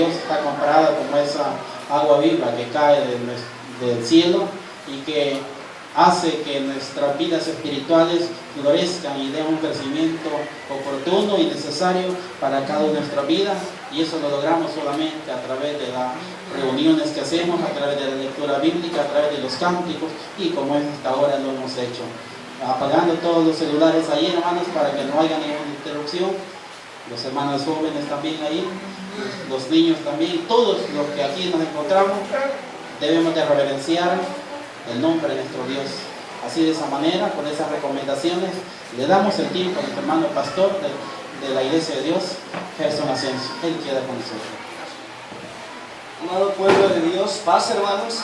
Dios está comparada como esa agua viva que cae del cielo y que hace que nuestras vidas espirituales florezcan y den un crecimiento oportuno y necesario para cada una de nuestras vidas, y eso lo logramos solamente a través de las reuniones que hacemos, a través de la lectura bíblica, a través de los cánticos, y como hasta ahora lo hemos hecho. Apagando todos los celulares ahí, hermanos, para que no haya ninguna interrupción. Los hermanos jóvenes también ahí, los niños también, todos los que aquí nos encontramos, debemos de reverenciar el nombre de nuestro Dios. Así, de esa manera, con esas recomendaciones, le damos el tiempo a nuestro hermano pastor de la Iglesia de Dios, Gerson Asensio. Él queda con nosotros. Amado pueblo de Dios, paz, hermanos.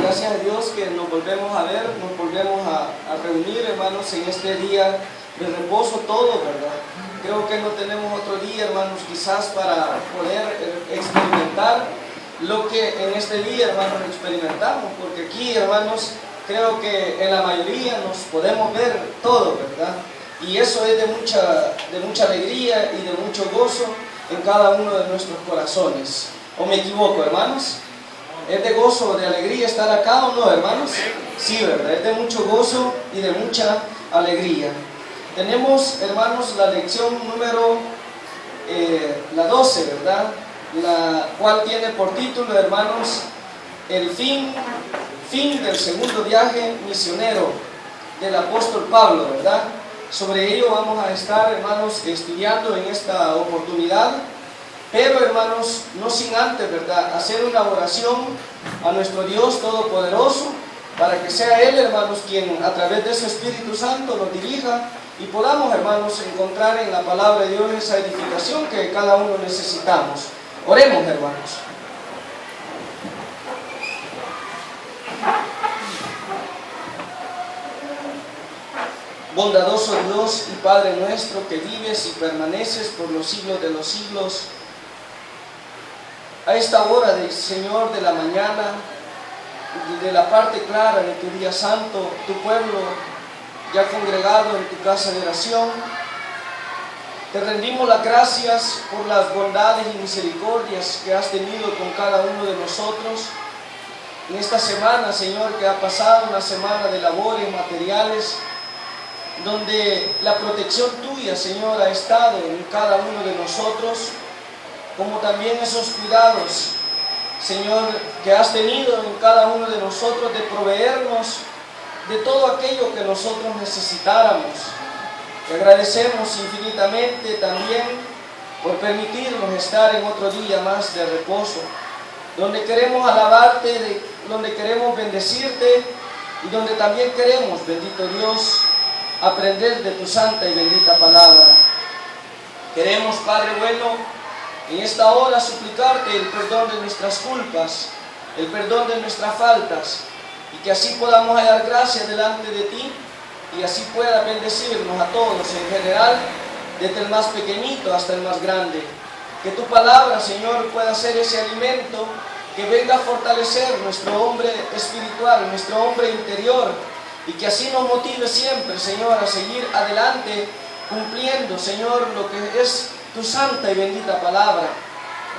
Gracias a Dios que nos volvemos a ver, nos volvemos a reunir, hermanos, en este día de reposo todo, ¿verdad? Creo que no tenemos otro día, hermanos, quizás para poder experimentar lo que en este día, hermanos, experimentamos, porque aquí, hermanos, creo que en la mayoría nos podemos ver todo, ¿verdad? Y eso es de mucha alegría y de mucho gozo en cada uno de nuestros corazones. ¿O me equivoco, hermanos? ¿Es de gozo, de alegría estar acá o no, hermanos? Sí, ¿verdad? Es de mucho gozo y de mucha alegría. Tenemos, hermanos, la lección número la 12, ¿verdad? La cual tiene por título, hermanos, el fin del segundo viaje misionero del apóstol Pablo, ¿verdad? Sobre ello vamos a estar, hermanos, estudiando en esta oportunidad, pero, hermanos, no sin antes, ¿verdad?, hacer una oración a nuestro Dios Todopoderoso, para que sea Él, hermanos, quien a través de su Espíritu Santo nos dirija y podamos, hermanos, encontrar en la palabra de Dios esa edificación que cada uno necesitamos. Oremos, hermanos. Bondadoso Dios y Padre nuestro, que vives y permaneces por los siglos de los siglos, a esta hora, Señor, de la mañana, de la parte clara de tu día santo, tu pueblo ya congregado en tu casa de oración, te rendimos las gracias por las bondades y misericordias que has tenido con cada uno de nosotros en esta semana, Señor, que ha pasado, una semana de labores materiales, donde la protección tuya, Señor, ha estado en cada uno de nosotros, como también esos cuidados, Señor, que has tenido en cada uno de nosotros de proveernos de todo aquello que nosotros necesitáramos. Te agradecemos infinitamente también por permitirnos estar en otro día más de reposo, donde queremos alabarte, donde queremos bendecirte y donde también queremos, bendito Dios, aprender de tu santa y bendita palabra. Queremos, Padre bueno, en esta hora suplicarte el perdón de nuestras culpas, el perdón de nuestras faltas, y que así podamos hallar gracia delante de ti, y así pueda bendecirnos a todos en general, desde el más pequeñito hasta el más grande. Que tu palabra, Señor, pueda ser ese alimento que venga a fortalecer nuestro hombre espiritual, nuestro hombre interior, y que así nos motive siempre, Señor, a seguir adelante, cumpliendo, Señor, lo que es tu santa y bendita palabra.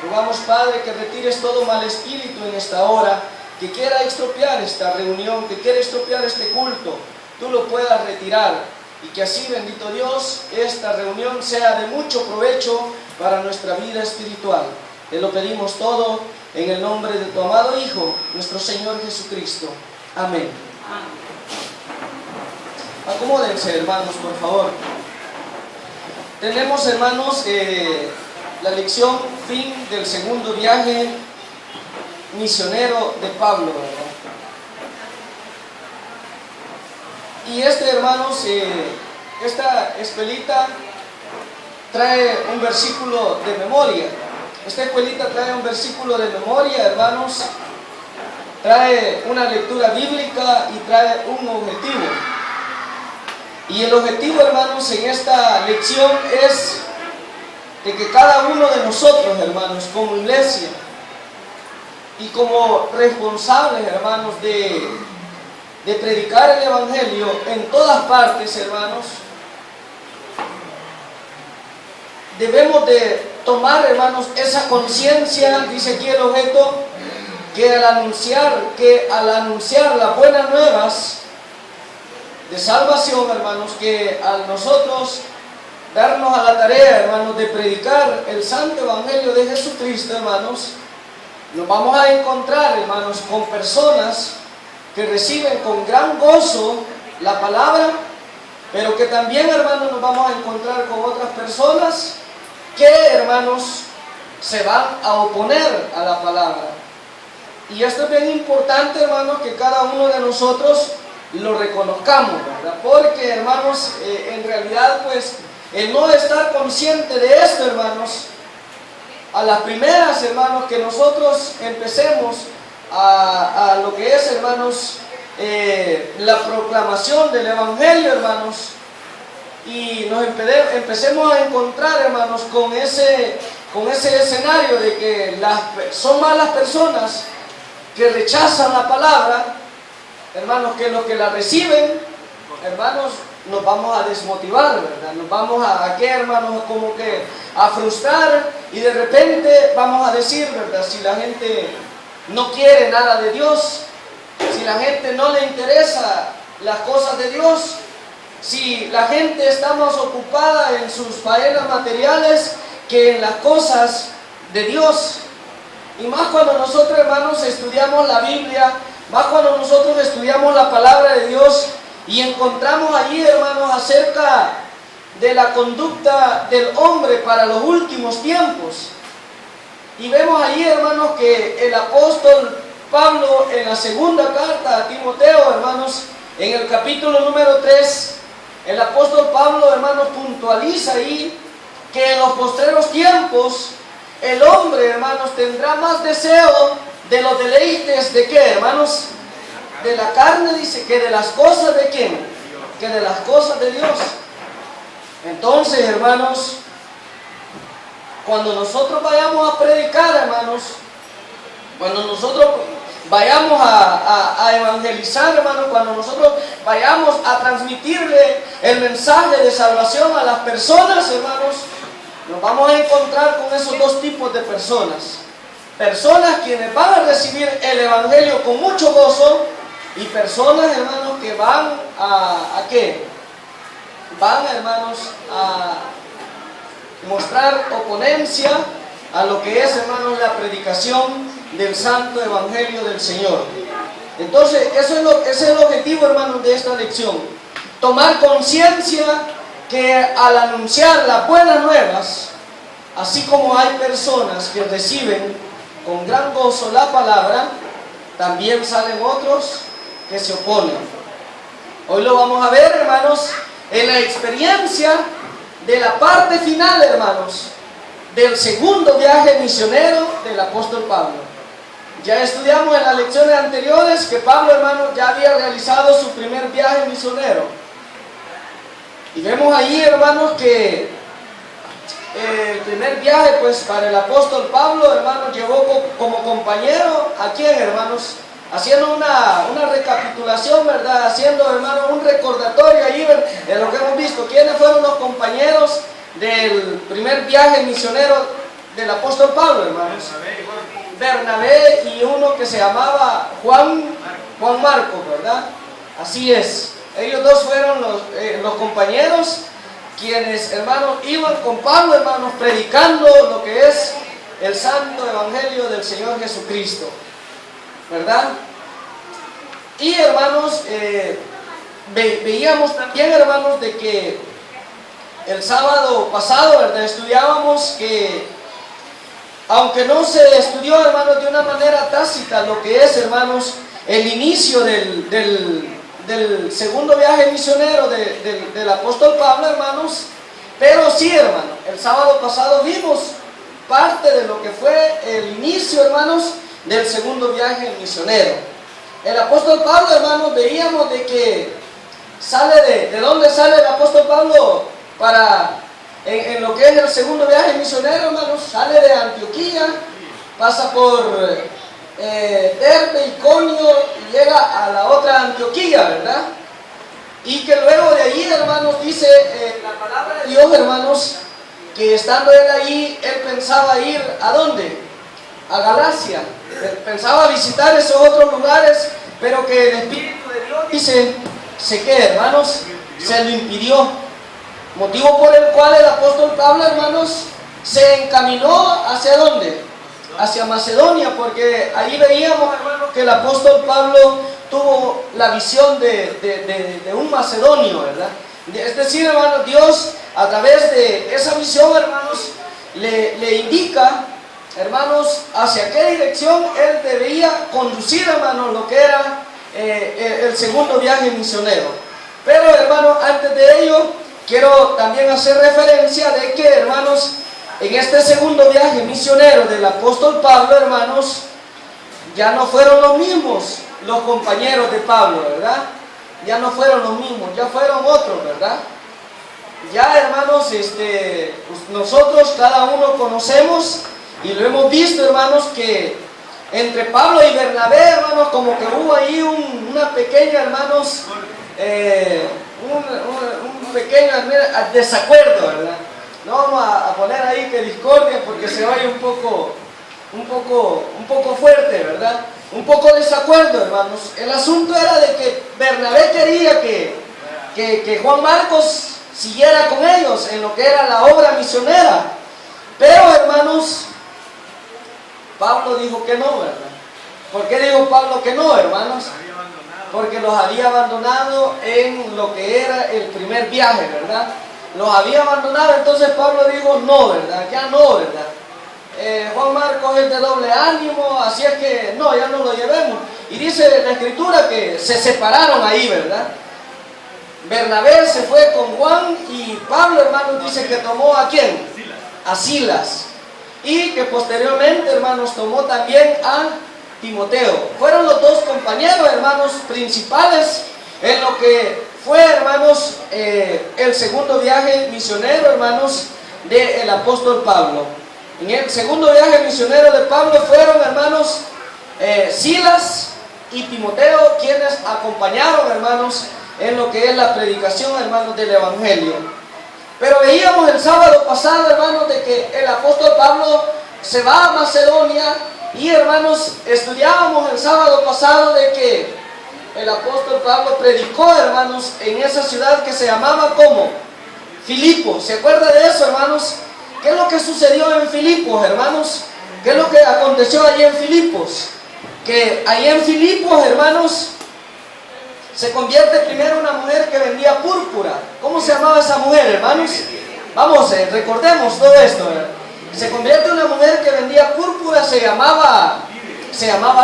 Rogamos, Padre, que retires todo mal espíritu en esta hora, que quiera estropear esta reunión, que quiera estropear este culto, tú lo puedas retirar, y que así, bendito Dios, esta reunión sea de mucho provecho para nuestra vida espiritual. Te lo pedimos todo en el nombre de tu amado Hijo, nuestro Señor Jesucristo. Amén. Acomódense, hermanos, por favor. Tenemos, hermanos, la lección fin del segundo viaje misionero de Pablo, ¿verdad? Y hermanos, esta escuelita trae un versículo de memoria. Esta escuelita trae un versículo de memoria, hermanos. Trae una lectura bíblica y trae un objetivo. Y el objetivo, hermanos, en esta lección es de que cada uno de nosotros, hermanos, como iglesia y como responsables, hermanos, de predicar el Evangelio en todas partes, hermanos, debemos de tomar, hermanos, esa conciencia, dice aquí el objeto, que al anunciar las buenas nuevas de salvación, hermanos, que al nosotros darnos a la tarea, hermanos, de predicar el santo evangelio de Jesucristo, hermanos, nos vamos a encontrar, hermanos, con personas que reciben con gran gozo la palabra, pero que también, hermanos, nos vamos a encontrar con otras personas que, hermanos, se van a oponer a la palabra. Y esto es bien importante, hermanos, que cada uno de nosotros lo reconozcamos, ¿verdad? Porque, hermanos, en realidad, pues, el no estar consciente de esto, hermanos, a las primeras, hermanos, que nosotros empecemos a lo que es, hermanos, la proclamación del evangelio, hermanos, y nos empecemos a encontrar, hermanos, con ese escenario de que son malas personas que rechazan la palabra, hermanos, que los que la reciben, hermanos, nos vamos a desmotivar, ¿verdad? Nos vamos a ¿qué, hermanos? Como que a frustrar, y de repente vamos a decir, ¿verdad? Si la gente no quiere nada de Dios, si la gente no le interesa las cosas de Dios, si la gente está más ocupada en sus faenas materiales que en las cosas de Dios. Y más cuando nosotros, hermanos, estudiamos la Biblia, más cuando nosotros estudiamos la palabra de Dios y encontramos allí, hermanos, acerca de la conducta del hombre para los últimos tiempos. Y vemos allí, hermanos, que el apóstol Pablo, en la segunda carta a Timoteo, hermanos, en el capítulo número 3, el apóstol Pablo, hermanos, puntualiza ahí que en los postreros tiempos el hombre, hermanos, tendrá más deseo de los deleites de ¿qué, hermanos? De la carne, dice, que de las cosas de ¿quién? Que de las cosas de Dios. Entonces, hermanos, cuando nosotros vayamos a predicar, hermanos, cuando nosotros vayamos a evangelizar, hermanos, cuando nosotros vayamos a transmitirle el mensaje de salvación a las personas, hermanos, nos vamos a encontrar con esos dos tipos de personas. Personas quienes van a recibir el evangelio con mucho gozo, y personas, hermanos, que van ¿a qué? Van, hermanos, a mostrar oponencia a lo que es, hermanos, la predicación del santo evangelio del Señor. Entonces, ese es el objetivo, hermanos, de esta lección. Tomar conciencia que al anunciar las buenas nuevas, así como hay personas que reciben con gran gozo la palabra, también salen otros que se oponen. Hoy lo vamos a ver, hermanos, en la experiencia de la parte final, hermanos, del segundo viaje misionero del apóstol Pablo. Ya estudiamos en las lecciones anteriores que Pablo, hermanos, ya había realizado su primer viaje misionero. Y vemos ahí, hermanos, que el primer viaje, pues, para el apóstol Pablo, hermanos, llevó como compañero ¿a quién, hermanos? Haciendo una recapitulación, ¿verdad? Haciendo, hermanos, un recordatorio allí de lo que hemos visto. ¿Quiénes fueron los compañeros del primer viaje misionero del apóstol Pablo, hermanos? Bernabé y uno que se llamaba Juan Marcos, ¿verdad? Así es. Ellos dos fueron los compañeros quienes, hermanos, iban con Pablo, hermanos, predicando lo que es el santo evangelio del Señor Jesucristo, ¿verdad? Y, hermanos, veíamos también, hermanos, de que el sábado pasado, ¿verdad?, estudiábamos que aunque no se estudió, hermanos, de una manera tácita lo que es, hermanos, el inicio del segundo viaje misionero del apóstol Pablo, hermanos, pero sí, hermanos, el sábado pasado vimos parte de lo que fue el inicio, hermanos, del segundo viaje misionero. El apóstol Pablo, hermanos, veíamos de que sale ¿de dónde sale el apóstol Pablo en lo que es el segundo viaje misionero, hermanos? Sale de Antioquía, pasa por Derbe, Iconio, y llega a la otra Antioquía, ¿verdad? Y que luego de allí, hermanos, dice la palabra de Dios, hermanos, que estando él ahí, él pensaba ir ¿a dónde? A Galacia. Él pensaba visitar esos otros lugares, pero que el Espíritu de Dios dice que, hermanos, se lo impidió. Motivo por el cual el apóstol Pablo, hermanos, se encaminó ¿hacia dónde? Hacia Macedonia, porque ahí veíamos, hermanos, que el apóstol Pablo tuvo la visión de un macedonio, ¿verdad? Es decir, hermanos, Dios a través de esa visión, hermanos, le indica, hermanos, hacia qué dirección él debía conducir, hermanos, lo que era el segundo viaje misionero. Pero, hermanos, antes de ello, quiero también hacer referencia de que, hermanos, en este segundo viaje misionero del apóstol Pablo, hermanos, ya no fueron los mismos los compañeros de Pablo, ¿verdad? Ya no fueron los mismos, ya fueron otros, ¿verdad? Ya, hermanos, nosotros cada uno conocemos y lo hemos visto, hermanos, que entre Pablo y Bernabé, hermanos, como que hubo ahí una pequeña, hermanos, un pequeño desacuerdo, ¿verdad? No vamos a poner ahí que discordia porque se oye un poco fuerte, ¿verdad? Un poco desacuerdo, hermanos. El asunto era de que Bernabé quería que Juan Marcos siguiera con ellos en lo que era la obra misionera. Pero, hermanos, Pablo dijo que no, ¿verdad? ¿Por qué dijo Pablo que no, hermanos? Porque los había abandonado en lo que era el primer viaje, ¿verdad? Los había abandonado, entonces Pablo dijo no, ¿verdad? Ya no, ¿verdad? Juan Marcos es de doble ánimo, así es que no, ya no lo llevemos. Y dice la escritura que se separaron ahí, ¿verdad? Bernabé se fue con Juan y Pablo, hermanos, dice que tomó ¿a quién? A Silas. Y que posteriormente, hermanos, tomó también a Timoteo. Fueron los dos compañeros, hermanos, principales en lo que fue, hermanos, el segundo viaje misionero, hermanos, del apóstol Pablo. En el segundo viaje misionero de Pablo fueron, hermanos, Silas y Timoteo, quienes acompañaron, hermanos, en lo que es la predicación, hermanos, del Evangelio. Pero veíamos el sábado pasado, hermanos, de que el apóstol Pablo se va a Macedonia y, hermanos, estudiábamos el sábado pasado de que el apóstol Pablo predicó, hermanos, en esa ciudad que se llamaba ¿cómo? Filipos. ¿Se acuerda de eso, hermanos? ¿Qué es lo que sucedió en Filipos, hermanos? ¿Qué es lo que aconteció allí en Filipos? Que allí en Filipos, hermanos, se convierte primero una mujer que vendía púrpura. ¿Cómo se llamaba esa mujer, hermanos? Vamos, recordemos todo esto, ¿verdad? Se convierte una mujer que vendía púrpura, se llamaba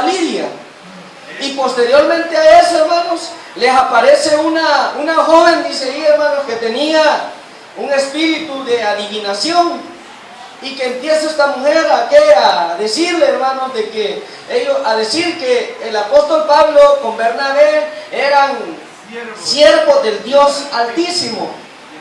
Lidia. Y posteriormente a eso, hermanos, les aparece una joven, dice ahí, hermanos, que tenía un espíritu de adivinación, y que empieza esta mujer a decirle, hermanos, a decir que el apóstol Pablo con Bernabé eran siervos del Dios Altísimo.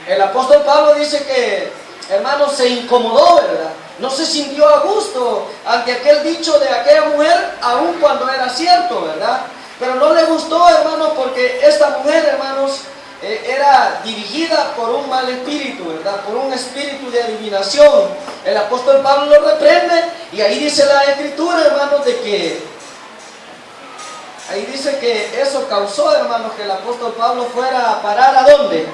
El apóstol Pablo dice que, hermanos, se incomodó, ¿verdad? No se sintió a gusto ante aquel dicho de aquella mujer, aun cuando era cierto, ¿verdad? Pero no le gustó, hermanos, porque esta mujer, hermanos, era dirigida por un mal espíritu, ¿verdad? Por un espíritu de adivinación. El apóstol Pablo lo reprende y ahí dice la escritura, hermanos, ahí dice que eso causó, hermanos, que el apóstol Pablo fuera a parar ¿a dónde?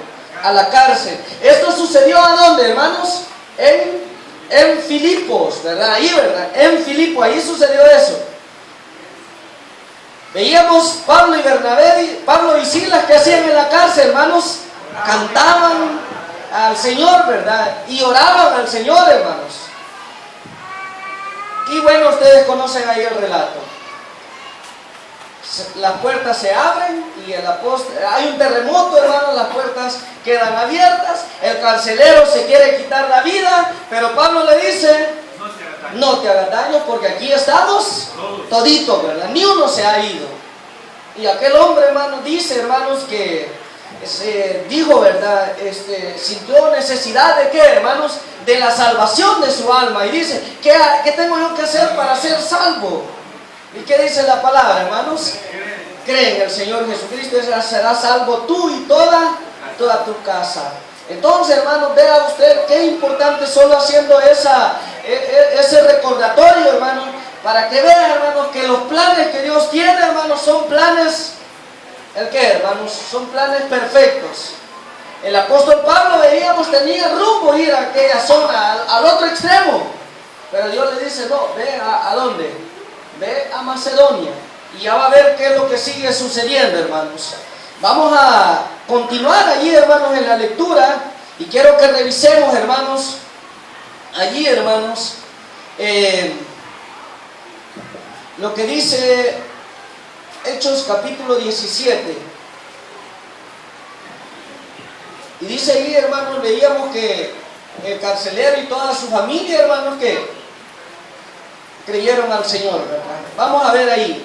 A la cárcel. Esto sucedió ¿a dónde, hermanos? En Filipos, ¿verdad? Ahí, ¿verdad? En Filipos, ahí sucedió eso. Veíamos Pablo y Bernabé, Pablo y Silas, que hacían en la cárcel, hermanos, cantaban al Señor, ¿verdad? Y oraban al Señor, hermanos. Y bueno, ustedes conocen ahí el relato. Las puertas se abren y hay un terremoto, hermanos, las puertas quedan abiertas, el carcelero se quiere quitar la vida, pero Pablo le dice: no te hagas daño porque aquí estamos toditos, ¿verdad? Ni uno se ha ido. Y aquel hombre, hermanos, dice, hermanos, que dijo, ¿verdad? Sintió necesidad de ¿qué, hermanos? De la salvación de su alma. Y dice: ¿qué tengo yo que hacer para ser salvo? ¿Y qué dice la palabra, hermanos? Cree en el Señor Jesucristo y serás salvo tú y toda tu casa. Entonces, hermanos, vea usted qué importante solo haciendo ese recordatorio, hermanos, para que vea, hermanos, que los planes que Dios tiene, hermanos, son planes, ¿el qué, hermanos? Son planes perfectos. El apóstol Pablo, veíamos, tenía rumbo ir a aquella zona, al otro extremo, pero Dios le dice, no, ve ¿a dónde? Ve a Macedonia, y ya va a ver qué es lo que sigue sucediendo, hermanos. Vamos a continuar allí, hermanos, en la lectura, y quiero que revisemos, hermanos, allí, hermanos, lo que dice Hechos capítulo 17. Y dice allí, hermanos, veíamos que el carcelero y toda su familia, hermanos, que creyeron al Señor, ¿verdad? Vamos a ver ahí.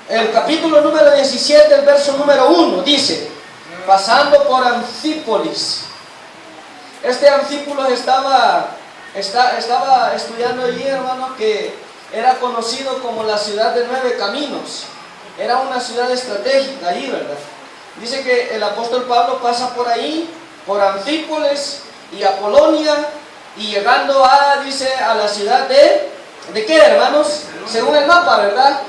El capítulo número 17, el verso número 1, dice, pasando por Anfípolis. Este Anfípolis estaba estudiando allí, hermanos, que era conocido como la ciudad de 9 caminos. Era una ciudad estratégica allí, ¿verdad? Dice que el apóstol Pablo pasa por ahí, por Anfípolis y Apolonia, y llegando dice, a la ciudad ¿de qué, hermanos? Según el mapa, ¿verdad?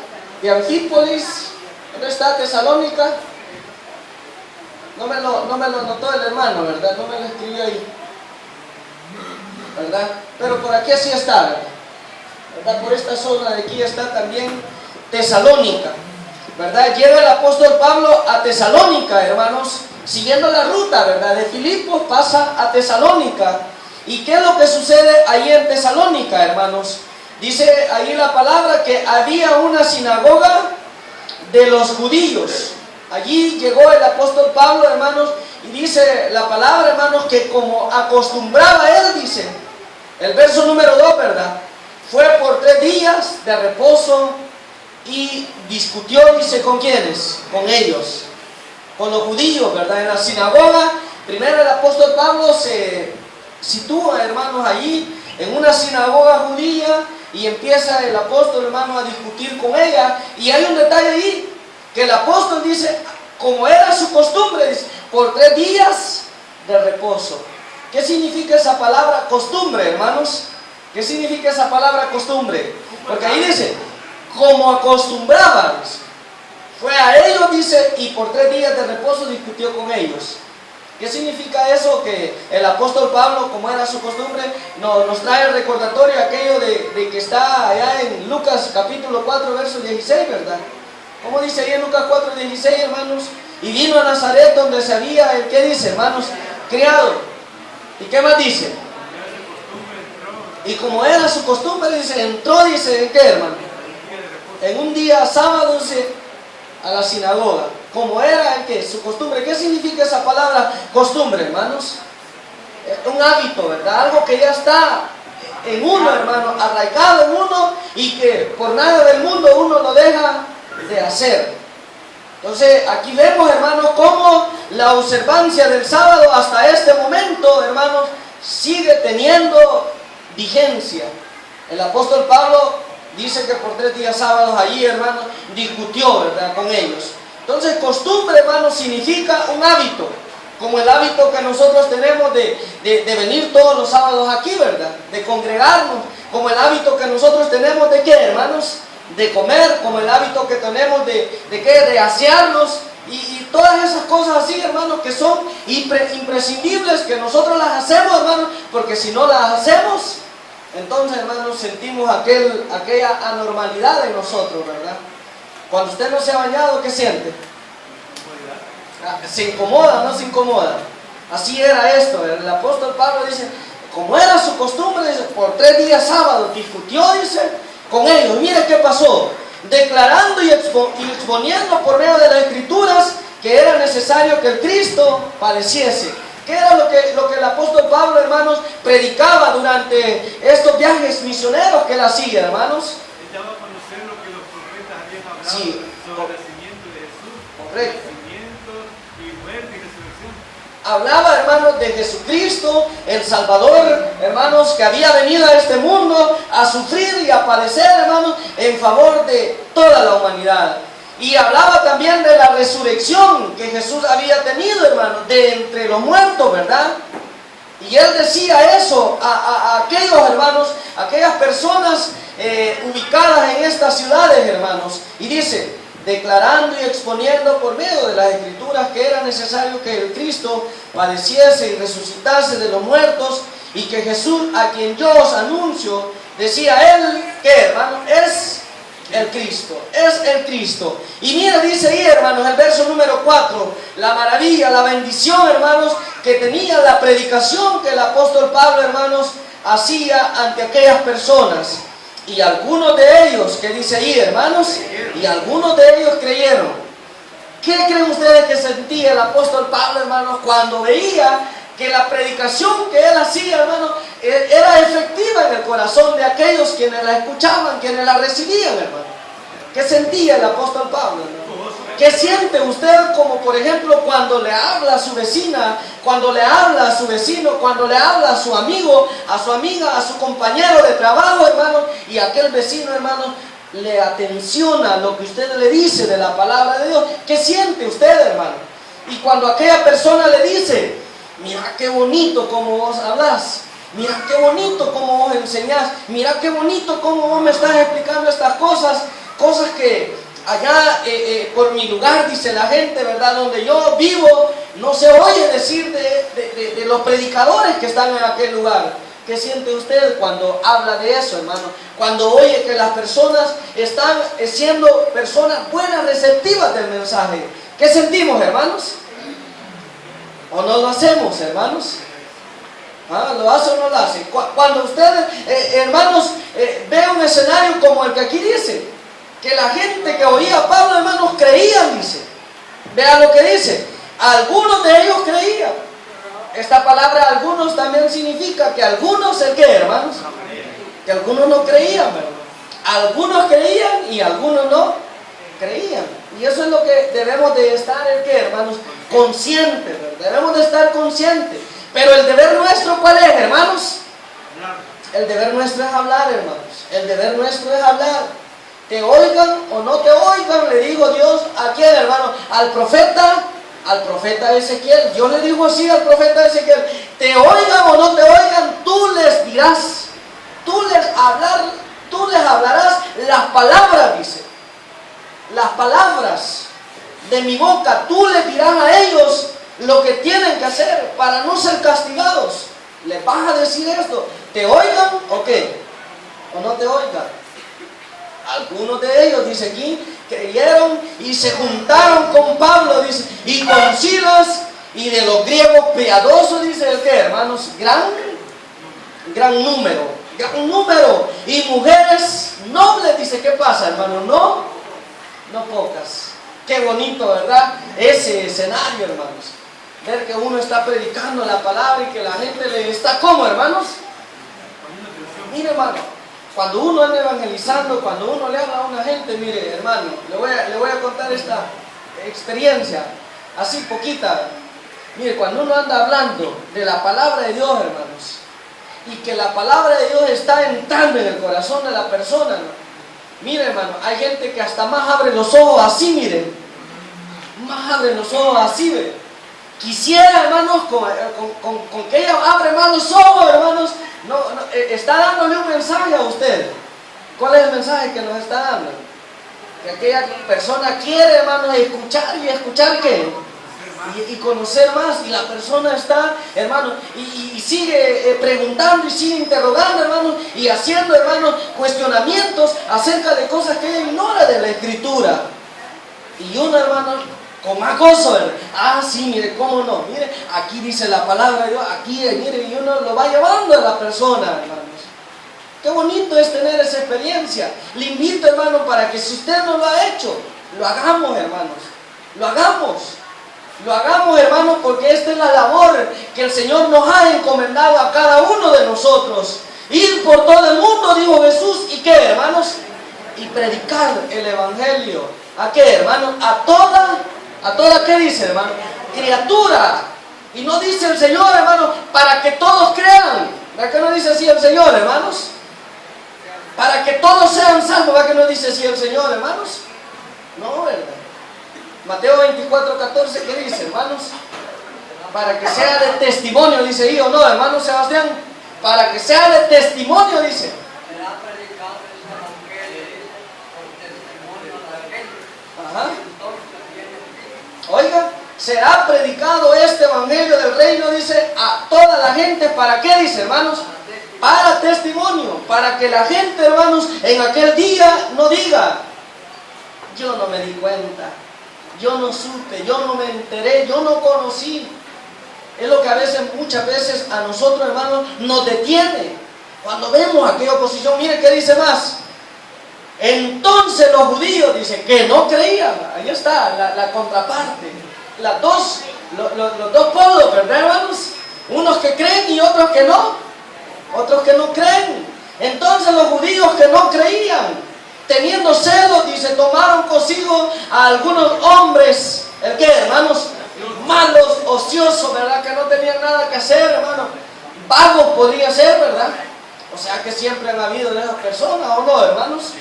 De Anfípolis. ¿Dónde está Tesalónica? No me lo anotó el hermano, ¿verdad? No me lo escribió ahí, ¿verdad? Pero por aquí sí está, ¿verdad? Por esta zona de aquí está también Tesalónica, ¿verdad? Llega el apóstol Pablo a Tesalónica, hermanos, siguiendo la ruta, ¿verdad? De Filipos pasa a Tesalónica. ¿Y qué es lo que sucede ahí en Tesalónica, hermanos? Dice ahí la palabra que había una sinagoga de los judíos. Allí llegó el apóstol Pablo, hermanos, y dice la palabra, hermanos, que como acostumbraba él, dice, el verso número 2, ¿verdad? Fue por 3 días de reposo y discutió, dice, ¿con quiénes? Con ellos, con los judíos, ¿verdad? En la sinagoga, primero el apóstol Pablo se sitúa, hermanos, allí, en una sinagoga judía, y empieza el apóstol, hermano, a discutir con ella. Y hay un detalle ahí, que el apóstol dice, como era su costumbre, dice, por 3 días de reposo. ¿Qué significa esa palabra costumbre, hermanos? ¿Qué significa esa palabra costumbre? Porque ahí dice, como acostumbraban, fue a ellos, dice, y por 3 días de reposo discutió con ellos. ¿Qué significa eso? Que el apóstol Pablo, como era su costumbre, nos trae el recordatorio aquello de que está allá en Lucas capítulo 4, verso 16, ¿verdad? ¿Cómo dice ahí en Lucas 4, 16, hermanos? Y vino a Nazaret donde se había, ¿qué dice, hermanos? Criado. ¿Y qué más dice? Y como era su costumbre, dice, entró, dice, ¿en qué, hermano? En un día sábado, dice, a la sinagoga, como era ¿qué? Su costumbre. ¿Qué significa esa palabra costumbre, hermanos? Un hábito, ¿verdad? Algo que ya está en uno, hermano, arraigado en uno, y que por nada del mundo uno lo deja de hacer. Entonces aquí vemos, hermanos, cómo la observancia del sábado hasta este momento, hermanos, sigue teniendo vigencia. El apóstol Pablo dice que por 3 días sábados allí, hermanos, discutió, ¿verdad?, con ellos. Entonces, costumbre, hermanos, significa un hábito, como el hábito que nosotros tenemos de venir todos los sábados aquí, ¿verdad?, de congregarnos, como el hábito que nosotros tenemos de ¿qué, hermanos?, de comer, como el hábito que tenemos de ¿qué?, de asearnos, y todas esas cosas así, hermanos, que son imprescindibles, que nosotros las hacemos, hermanos, porque si no las hacemos, entonces, hermanos, sentimos aquella anormalidad en nosotros, ¿verdad? Cuando usted no se ha bañado, ¿qué siente? Se incomoda, no se incomoda. Así era esto. El apóstol Pablo dice, como era su costumbre, dice, por 3 días sábados discutió, dice, con ellos. Mire qué pasó. Declarando y exponiendo por medio de las Escrituras que era necesario que el Cristo padeciese. ¿Qué era lo que el apóstol Pablo, hermanos, predicaba durante estos viajes misioneros que él hacía, hermanos? Él daba a conocer lo que los profetas habían hablado Sí, sobre el nacimiento de Jesús, correcto. nacimiento y muerte y resurrección. Hablaba, hermanos, de Jesucristo, el Salvador, hermanos, que había venido a este mundo a sufrir y a padecer, hermanos, en favor de toda la humanidad. Y hablaba también de la resurrección que Jesús había tenido, hermano, de entre los muertos, ¿verdad? Y él decía eso a aquellos hermanos, a aquellas personas ubicadas en estas ciudades, hermanos. Y dice, declarando y exponiendo por medio de las Escrituras que era necesario que el Cristo padeciese y resucitase de los muertos, y que Jesús, a quien yo os anuncio, decía él, que hermano, es el Cristo, es el Cristo. Y mira, dice ahí, hermanos, el verso número 4, la maravilla, la bendición, hermanos, que tenía la predicación que el apóstol Pablo, hermanos, hacía ante aquellas personas. Y algunos de ellos, que dice ahí, hermanos, y algunos de ellos creyeron. ¿Qué creen ustedes que sentía el apóstol Pablo, hermanos, cuando veía que la predicación que él hacía, hermano, era efectiva en el corazón de aquellos quienes la escuchaban, quienes la recibían, hermano? ¿Qué sentía el apóstol Pablo, hermano? ¿Qué siente usted, como por ejemplo cuando le habla a su vecina, cuando le habla a su vecino, cuando le habla a su amigo, a su amiga, a su compañero de trabajo, hermano, y aquel vecino, hermano, le atenciona lo que usted le dice de la palabra de Dios? ¿Qué siente usted, hermano? Y cuando aquella persona le dice, mira qué bonito como vos hablas, mira qué bonito como vos enseñás, mira qué bonito como vos me estás explicando estas cosas que allá por mi lugar, dice la gente, ¿verdad?, donde yo vivo, no se oye decir de los predicadores que están en aquel lugar. ¿Qué siente usted cuando habla de eso, hermano? Cuando oye que las personas están siendo personas buenas, receptivas del mensaje. ¿Qué sentimos, hermanos? ¿O no lo hacemos, hermanos? ¿Ah, lo hace o no lo hace? Cuando ustedes, hermanos, ve un escenario como el que aquí dice, que la gente que oía a Pablo, hermanos, creían, dice. Vean lo que dice. Algunos de ellos creían. Esta palabra algunos también significa que algunos, ¿el qué, hermanos? Que algunos no creían, ¿verdad? Algunos creían y algunos no creían. Y eso es lo que debemos de estar, ¿el qué, hermanos? Conscientes, ¿verdad? Debemos de estar conscientes. Pero el deber nuestro, ¿cuál es, hermanos? El deber nuestro es hablar, hermanos. El deber nuestro es hablar. Te oigan o no te oigan, le dijo Dios a quién, hermano, al profeta Ezequiel. Dios le dijo así al profeta Ezequiel: te oigan o no te oigan, tú les dirás, tú les hablarás las palabras, dice, las palabras de mi boca, tú les dirás a ellos lo que tienen que hacer para no ser castigados. Les vas a decir esto, te oigan o qué, o no te oigan. Algunos de ellos, dice aquí, creyeron y se juntaron con Pablo, dice, y con Silas, y de los griegos piadosos, dice el que, hermanos, gran número, y mujeres nobles, dice. ¿Qué pasa, hermano? No pocas. Qué bonito, ¿verdad? Ese escenario, hermanos, ver que uno está predicando la palabra y que la gente le está, ¿cómo, hermanos? Mire, hermano, cuando uno anda evangelizando, cuando uno le habla a una gente, mire, hermano, le voy a contar esta experiencia, así poquita. Mire, cuando uno anda hablando de la palabra de Dios, hermanos, y que la palabra de Dios está entrando en el corazón de la persona, ¿no? Mire, hermano, hay gente que hasta más abre los ojos así, miren, más abre los ojos así, ve. Quisiera, hermanos, con que ella abre más los ojos, hermanos, está dándole un mensaje a usted. ¿Cuál es el mensaje que nos está dando? Que aquella persona quiere, hermanos, escuchar y escuchar ¿qué? Y conocer más. Y la persona está, hermanos, y sigue preguntando y sigue interrogando, hermanos, y haciendo, hermanos, cuestionamientos acerca de cosas que ella ignora de la Escritura. Y uno, hermano, con más gozo, ¿verdad? Ah, sí, mire, cómo no, mire, aquí dice la palabra de Dios, aquí, mire, y uno lo va llevando a la persona, hermanos. Qué bonito es tener esa experiencia. Le invito, hermano, para que si usted no lo ha hecho, lo hagamos, hermanos. Lo hagamos, hermanos, porque esta es la labor que el Señor nos ha encomendado a cada uno de nosotros. Ir por todo el mundo, dijo Jesús, ¿y qué, hermanos? Y predicar el Evangelio. ¿A qué, hermanos? A toda, ¿qué dice, hermano? Criatura. Y no dice el Señor, hermano, para que todos crean. ¿Verdad que no dice así el Señor, hermanos? Para que todos sean salvos. ¿Verdad que no dice así el Señor, hermanos? No, ¿verdad? Mateo 24:14, ¿qué dice, hermanos? Para que sea de testimonio, dice ahí, ¿o no, hermano Sebastián? Para que sea de testimonio, dice. Será predicado este evangelio por testimonio a la gente. Ajá. Entonces, Oiga, será predicado este evangelio del reino, dice, a toda la gente. ¿Para qué, dice, hermanos? Para testimonio, para que la gente, hermanos, en aquel día no diga, yo no me di cuenta, yo no supe, yo no me enteré, yo no conocí. Es lo que a veces, muchas veces a nosotros, hermanos, nos detiene. Cuando vemos aquella oposición, mire qué dice más. Entonces los judíos, dice, que no creían. Ahí está la contraparte. Los dos polos, ¿verdad, hermanos? Unos que creen y otros que no. Otros que no creen. Entonces los judíos que no creían, teniendo celos, dice, tomaron consigo a algunos hombres, ¿el qué, hermanos? Malos, ociosos, ¿verdad? Que no tenían nada que hacer, hermano. Vagos podría ser, ¿verdad? O sea que siempre han habido de esas personas, ¿o no, hermanos?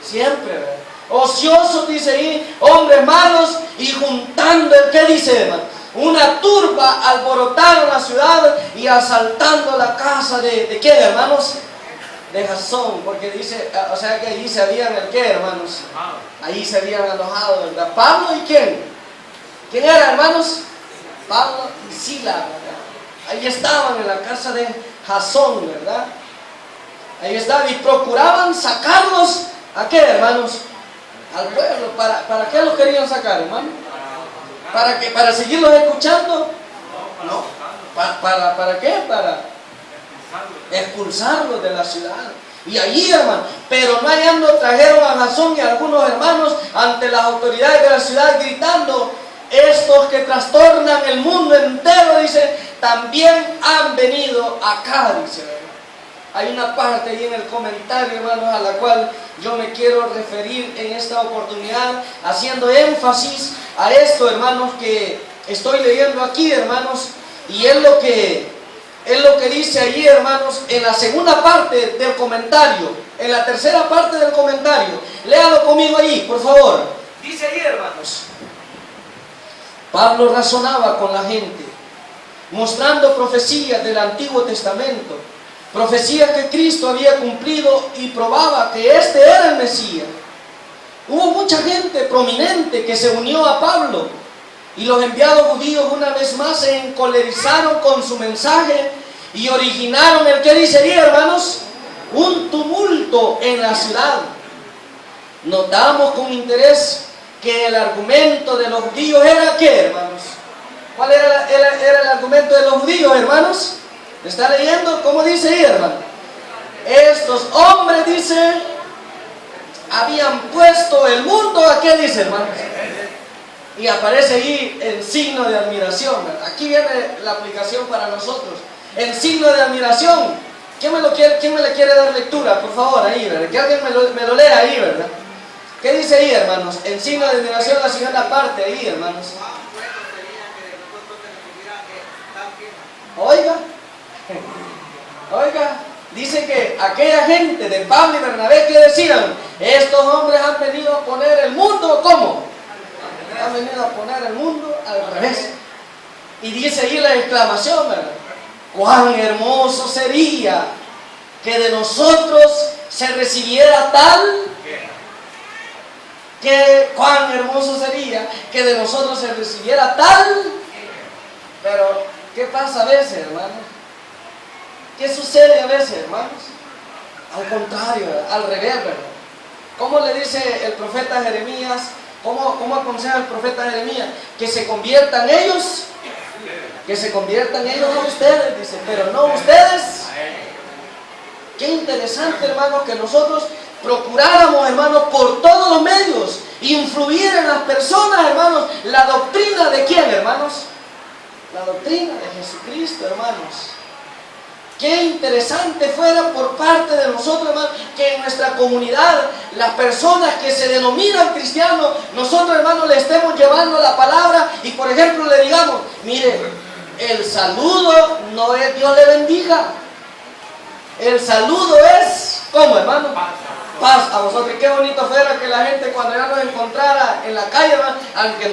Siempre, ¿verdad? Ociosos, dice ahí, hombres malos, y juntando, ¿el qué dice, hermano? Una turba, alborotaron la ciudad y asaltando la casa ¿de qué, hermanos? De Jasón, porque dice, o sea que allí se habían, ¿el qué, hermanos? Allí se habían alojado, ¿verdad? Pablo y ¿quién? ¿Quién era, hermanos? Pablo y Sila, ¿verdad? Ahí estaban en la casa de Jasón, ¿verdad? Ahí estaban y procuraban sacarlos, ¿a qué, hermanos? Al pueblo. ¿Para qué los querían sacar, hermano? ¿Para seguirlos escuchando? No. ¿Para qué? Para expulsarlos de la ciudad. Y allí, hermano, pero no hallando, trajeron a Jasón y a algunos hermanos ante las autoridades de la ciudad gritando, estos que trastornan el mundo entero, dice, también han venido acá, dice. Hay una parte ahí en el comentario, hermanos, a la cual yo me quiero referir en esta oportunidad, haciendo énfasis a esto, hermanos, que estoy leyendo aquí, hermanos, y es lo que dice allí, hermanos, en la segunda parte del comentario, en la tercera parte del comentario. Léalo conmigo ahí, por favor. Dice allí, hermanos, Pablo razonaba con la gente, mostrando profecías del Antiguo Testamento, profecías que Cristo había cumplido y probaba que este era el Mesías. Hubo mucha gente prominente que se unió a Pablo y los enviados judíos una vez más se encolerizaron con su mensaje y originaron el que dice ahí, hermanos, un tumulto en la ciudad. Notamos con interés que el argumento de los judíos era ¿qué, hermanos? ¿Cuál era el argumento de los judíos, hermanos? ¿Está leyendo? ¿Cómo dice ahí, hermano? Estos hombres, dice, habían puesto el mundo, ¿a qué dice, hermanos? Y aparece ahí el signo de admiración. Aquí viene la aplicación para nosotros. El signo de admiración. ¿Quién me le quiere dar lectura? Por favor, ahí, ¿verdad? Que alguien me lo lea ahí, ¿verdad? ¿Qué dice ahí, hermanos? El signo de admiración, la segunda parte ahí, hermanos. Oiga, dice que aquella gente de Pablo y Bernabé que decían, estos hombres han venido a poner el mundo, ¿cómo? Han venido a poner el mundo al revés. Y dice ahí la exclamación, ¿verdad? Cuán hermoso sería que de nosotros se recibiera tal, cuán hermoso sería que de nosotros se recibiera tal. Pero ¿qué pasa a veces, hermanos? ¿Qué sucede a veces, hermanos? Al contrario, al revés, ¿verdad? ¿Cómo le dice el profeta Jeremías? ¿Cómo aconseja el profeta Jeremías? Que se conviertan ellos, a ustedes, dice, pero no ustedes. Qué interesante, hermanos, que nosotros procuráramos, hermanos, por todos los medios, influir en las personas, hermanos, la doctrina de quién, hermanos. La doctrina de Jesucristo, hermanos. Qué interesante fuera por parte de nosotros, hermanos, que en nuestra comunidad, las personas que se denominan cristianos, nosotros, hermanos, le estemos llevando la palabra y, por ejemplo, le digamos, mire, el saludo no es Dios le bendiga. El saludo es, ¿cómo, hermano? paz a vosotros. Y qué bonito fuera que la gente cuando ya nos encontrara en la calle, aunque